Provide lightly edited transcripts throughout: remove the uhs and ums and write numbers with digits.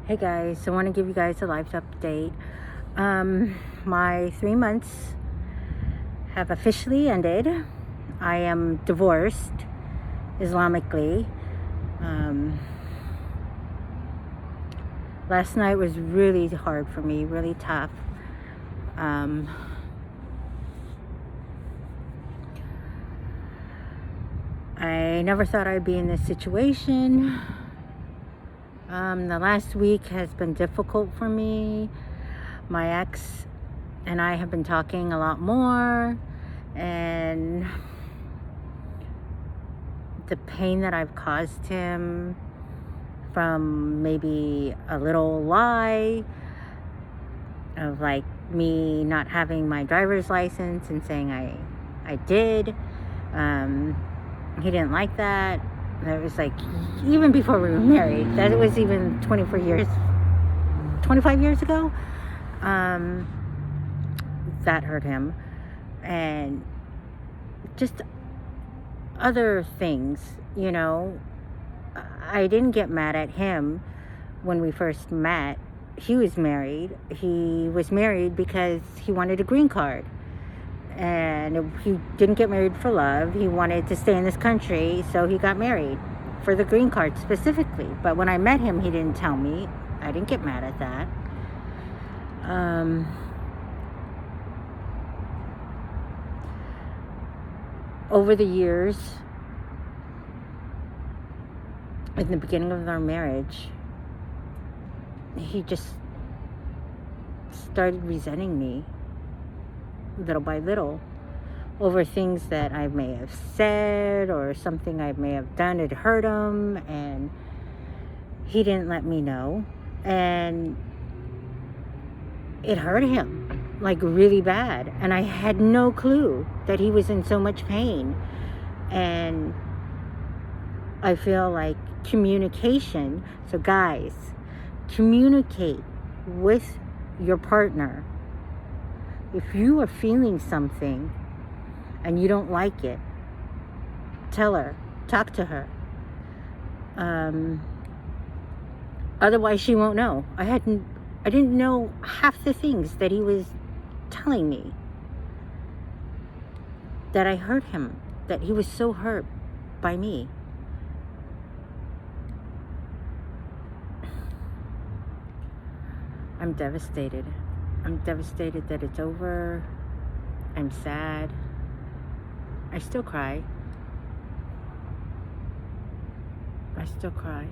Hey guys, I want to give you guys a life update. My 3 months have officially ended. I am divorced Islamically. Last night was really hard for me, really tough. I never thought I'd be in this situation. The last week has been difficult for me. My ex and I have been talking a lot more, and the pain that I've caused him from maybe a little lie of like me not having my driver's license and saying I did. He didn't like that. That was like even before we were married. That was even 25 years ago. That hurt him. And just other things, I didn't get mad at him when we first met. He was married. He was married because he wanted a green card. And he didn't get married for love. He wanted to stay in this country, so he got married for the green card specifically. But when I met him, he didn't tell me. I didn't get mad at that. Over the years, in the beginning of our marriage, he just started resenting me little by little over things that I may have said or something I may have done. It hurt him, and he didn't let me know, and it hurt him like really bad, and I had no clue that he was in so much pain. And I feel like communication, so guys, communicate with your partner. If you are feeling something and you don't like it, tell her, talk to her. Otherwise she won't know. I didn't know half the things that he was telling me, that I hurt him, that he was so hurt by me. I'm devastated. I'm devastated that it's over. I'm sad. I still cry. I still cry.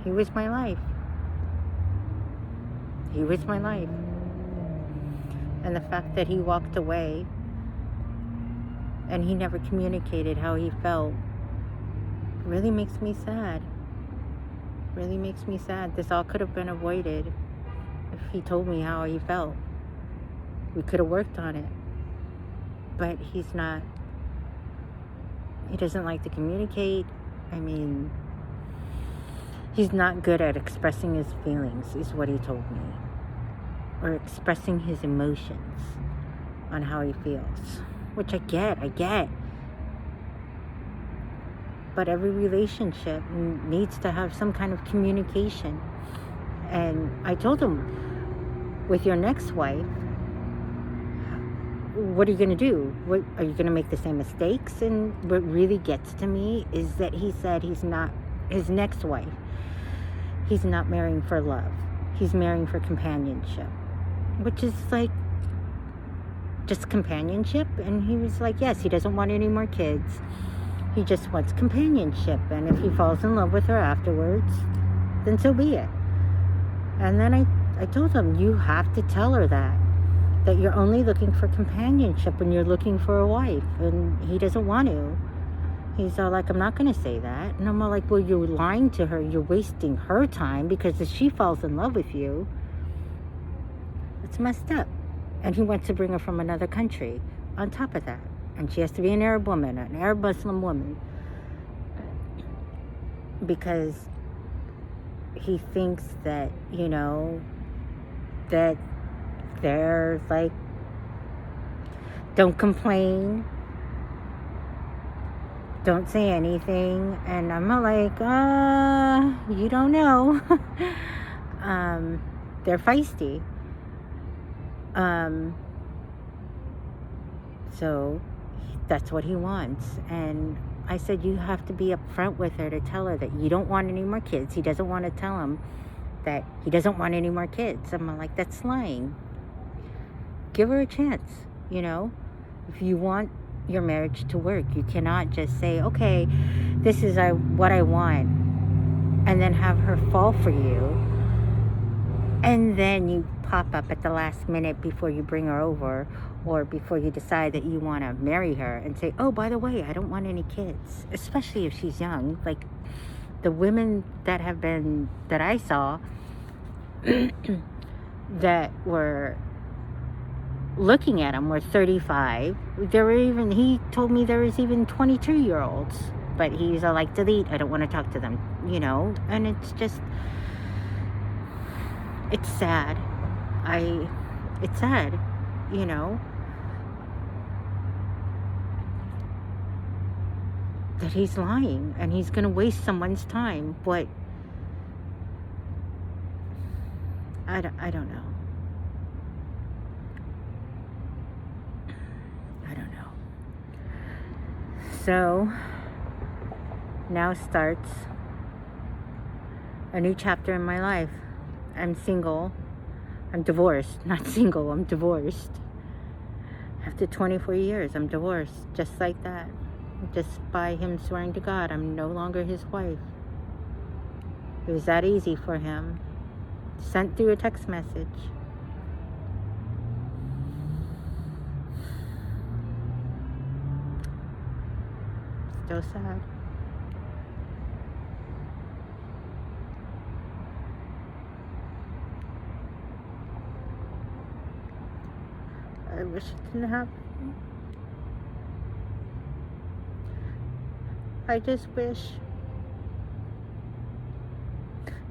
He was my life. He was my life. And the fact that he walked away and he never communicated how he felt really makes me sad. Really makes me sad. This all could have been avoided if he told me how he felt. We could have worked on it. But he's not. He doesn't like to communicate. I mean, he's not good at expressing his feelings, is what he told me. Or expressing his emotions on how he feels. Which I get. But every relationship needs to have some kind of communication. And I told him, with your next wife, what are you going to do? What, are you going to make the same mistakes? And what really gets to me is that he said he's not, his next wife, he's not marrying for love. He's marrying for companionship. Which is like, just companionship. And he was like, yes, he doesn't want any more kids. He just wants companionship. And if he falls in love with her afterwards, then so be it. And then I told him, you have to tell her that you're only looking for companionship when you're looking for a wife. And he doesn't want to. He's all like, I'm not going to say that. And I'm all like, well, you're lying to her. You're wasting her time, because if she falls in love with you, it's messed up. And he wants to bring her from another country on top of that. And she has to be an Arab woman, an Arab Muslim woman. Because he thinks that, that they're like Don't complain. Don't say anything. And I'm like, you don't know. They're feisty. So that's what he wants. And I said, you have to be upfront with her to tell her that you don't want any more kids. He doesn't want to tell him that he doesn't want any more kids. I'm like, that's lying. Give her a chance, you know? If you want your marriage to work, you cannot just say, okay, this is what I want, and then have her fall for you, and then you pop up at the last minute before you bring her over, or before you decide that you want to marry her, and say, oh, by the way, I don't want any kids, especially if she's young. Like the women that I saw that were looking at him were 35. He told me there was even 22-year-olds, but he's like, delete, I don't want to talk to them, you know. And it's just, it's sad. It's sad, you know, that he's lying and he's gonna waste someone's time. But I don't know. So now starts a new chapter in my life. I'm single. I'm divorced. Not single, I'm divorced. After 24 years, I'm divorced. Just like that. Just by him swearing to God, I'm no longer his wife. It was that easy for him. Sent through a text message. Still sad. I wish it didn't happen. I just wish.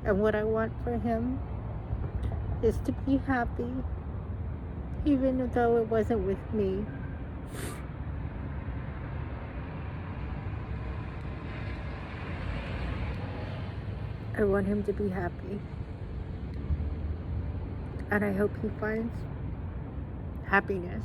And what I want for him is to be happy, even though it wasn't with me. I want him to be happy. And I hope he finds happiness.